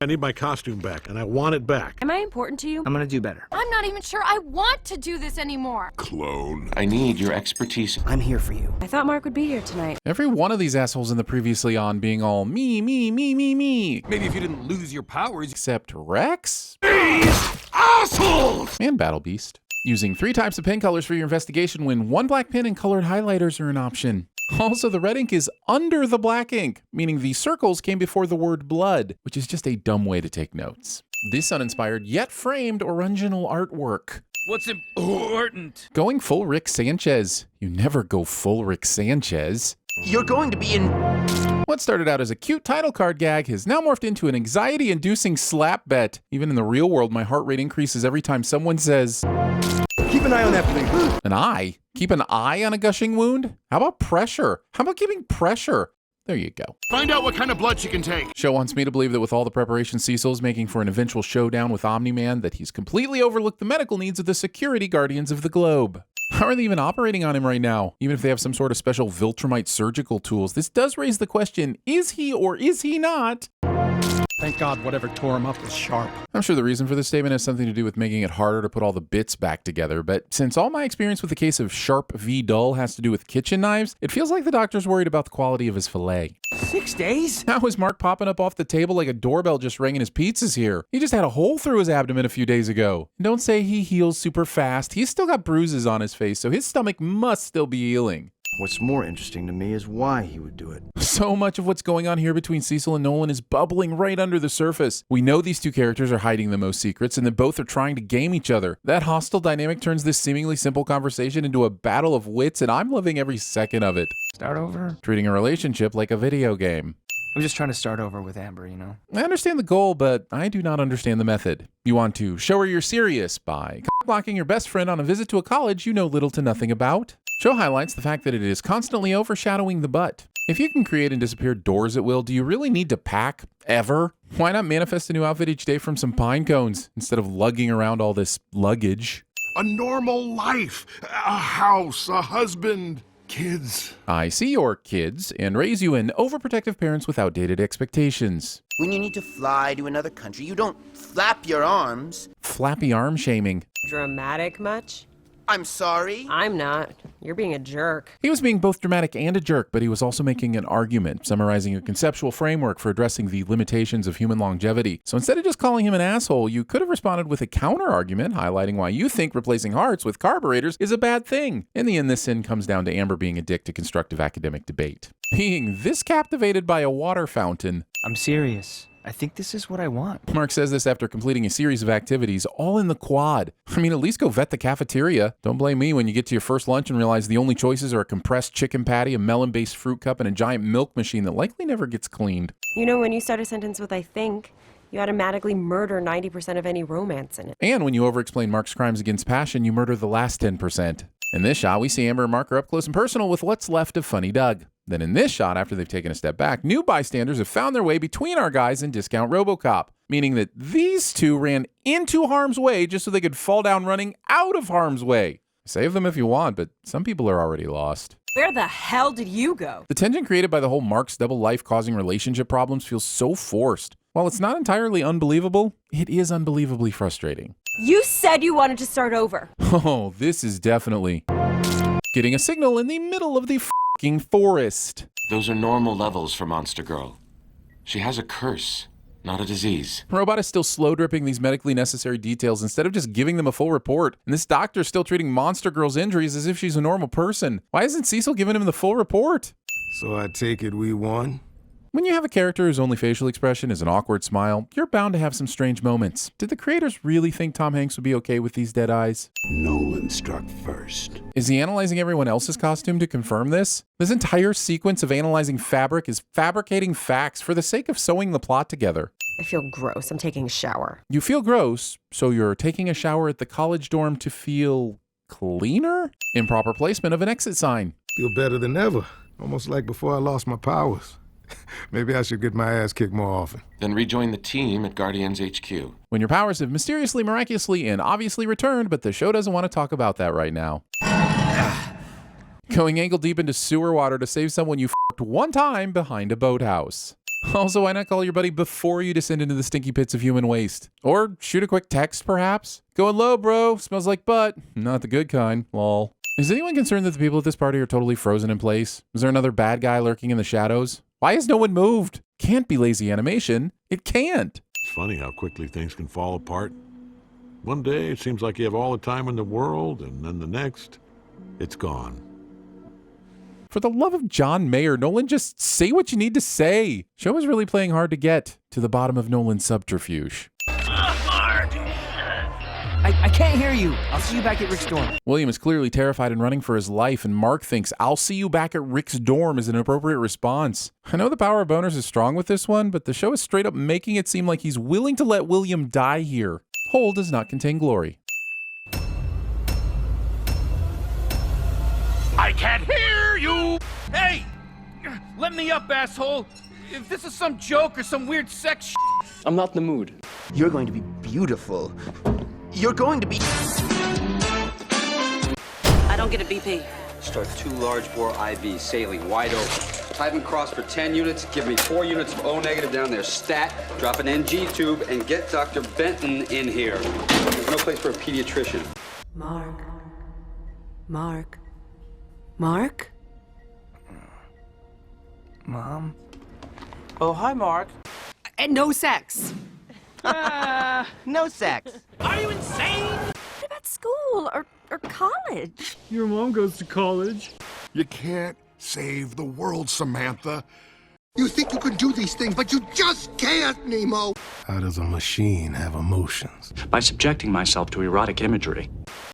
I need my costume back, and I want it back. Am I important to you? I'm gonna do better. I'm not even sure I want to do this anymore. Clone. I need your expertise. I'm here for you. I thought Mark would be here tonight. Every one of these assholes in the previously on being all me. Maybe if you didn't lose your powers. Except Rex? These assholes! And Battle Beast. Using 3 types of pen colors for your investigation when 1 black pen and colored highlighters are an option. Also, the red ink is under the black ink, meaning the circles came before the word blood, which is just a dumb way to take notes. This uninspired yet framed original artwork. What's important? Going full Rick Sanchez. You never go full Rick Sanchez. You're going to be in... What started out as a cute title card gag has now morphed into an anxiety-inducing slap bet. Even in the real world, my heart rate increases every time someone says, Keep an eye on that blade. an eye? Keep an eye on a gushing wound? How about pressure? How about keeping pressure? There you go. Find out what kind of blood she can take. Show wants me to believe that with all the preparation Cecil's making for an eventual showdown with Omni-Man, that he's completely overlooked the medical needs of the security guardians of the globe. How are they even operating on him right now? Even if they have some sort of special Viltrumite surgical tools, this does raise the question, is he or is he not? Thank God whatever tore him up was sharp. I'm sure the reason for this statement has something to do with making it harder to put all the bits back together, but since all my experience with the case of sharp v dull has to do with kitchen knives, it feels like the doctor's worried about the quality of his fillet. 6 days? How is Mark popping up off the table like a doorbell just ringing his pizzas here? He just had a hole through his abdomen a few days ago. And don't say he heals super fast. He's still got bruises on his face, so his stomach must still be healing. What's more interesting to me is why he would do it. So much of what's going on here between Cecil and Nolan is bubbling right under the surface. We know these two characters are hiding the most secrets and that both are trying to game each other. That hostile dynamic turns this seemingly simple conversation into a battle of wits, and I'm loving every second of it. Start over? Treating a relationship like a video game. I'm just trying to start over with Amber, you know? I understand the goal, but I do not understand the method. You want to show her you're serious by blocking your best friend on a visit to a college you know little to nothing about. Show highlights the fact that it is constantly overshadowing the butt. If you can create and disappear doors at will, do you really need to pack? Ever? Why not manifest a new outfit each day from some pine cones instead of lugging around all this luggage? A normal life. A house, a husband, kids. I see your kids and raise you in overprotective parents with outdated expectations. When you need to fly to another country, you don't flap your arms. Flappy arm shaming. Dramatic much? I'm sorry. I'm not. You're being a jerk. He was being both dramatic and a jerk, but he was also making an argument, summarizing a conceptual framework for addressing the limitations of human longevity. So instead of just calling him an asshole, you could have responded with a counter-argument, highlighting why you think replacing hearts with carburetors is a bad thing. In the end, this sin comes down to Amber being a dick to constructive academic debate. Being this captivated by a water fountain. I'm serious. I think this is what I want. Mark says this after completing a series of activities, all in the quad. I mean, at least go vet the cafeteria. Don't blame me when you get to your first lunch and realize the only choices are a compressed chicken patty, a melon-based fruit cup, and a giant milk machine that likely never gets cleaned. You know, when you start a sentence with I think, you automatically murder 90% of any romance in it. And when you over-explain Mark's crimes against passion, you murder the last 10%. In this shot, we see Amber and Mark are up close and personal with what's left of Funny Doug. Then in this shot, after they've taken a step back, new bystanders have found their way between our guys and Discount RoboCop, meaning that these two ran into harm's way just so they could fall down running out of harm's way. Save them if you want, but some people are already lost. Where the hell did you go? The tension created by the whole Mark's double life causing relationship problems feels so forced. While it's not entirely unbelievable, it is unbelievably frustrating. You said you wanted to start over. Oh, this is definitely getting a signal in the middle of the f***ing forest. Those are normal levels for Monster Girl. She has a curse, not a disease. Robot is still slow dripping these medically necessary details instead of just giving them a full report. And this doctor's still treating Monster Girl's injuries as if she's a normal person. Why isn't Cecil giving him the full report? So I take it we won? When you have a character whose only facial expression is an awkward smile, you're bound to have some strange moments. Did the creators really think Tom Hanks would be okay with these dead eyes? Nolan struck first. Is he analyzing everyone else's costume to confirm this? This entire sequence of analyzing fabric is fabricating facts for the sake of sewing the plot together. I feel gross. I'm taking a shower. You feel gross, so you're taking a shower at the college dorm to feel cleaner? Improper placement of an exit sign. Feel better than ever. Almost like before I lost my powers. Maybe I should get my ass kicked more often. Then rejoin the team at Guardians HQ. When your powers have mysteriously, miraculously, and obviously returned, but the show doesn't want to talk about that right now. Going ankle deep into sewer water to save someone you f***ed one time behind a boathouse. Also, why not call your buddy before you descend into the stinky pits of human waste? Or shoot a quick text, perhaps? Going low, bro. Smells like butt. Not the good kind. Lol. Is anyone concerned that the people at this party are totally frozen in place? Is there another bad guy lurking in the shadows? Why has no one moved? Can't be lazy animation. It can't. It's funny how quickly things can fall apart. One day it seems like you have all the time in the world, and then the next, it's gone. For the love of John Mayer, Nolan, just say what you need to say. Show is really playing hard to get to the bottom of Nolan's subterfuge. I can't hear you. I'll see you back at Rick's dorm. William is clearly terrified and running for his life, and Mark thinks, I'll see you back at Rick's dorm is an appropriate response. I know the power of boners is strong with this one, but the show is straight up making it seem like he's willing to let William die here. Whole does not contain glory. I can't hear you! Hey! Let me up, asshole! If this is some joke or some weird sex sh**. I'm not in the mood. You're going to be beautiful. You're going to be... I don't get a BP. Start 2 large bore IV, saline, wide open. Type and cross for 10 units, give me 4 units of O negative down there. Stat, drop an NG tube, and get Dr. Benton in here. There's no place for a pediatrician. Mark. Mom? Oh, hi, Mark. And no sex. No sex. Are you insane? What about school or college? Your mom goes to college. You can't save the world, Samantha. You think you can do these things, but you just can't, Nemo. How does a machine have emotions? By subjecting myself to erotic imagery.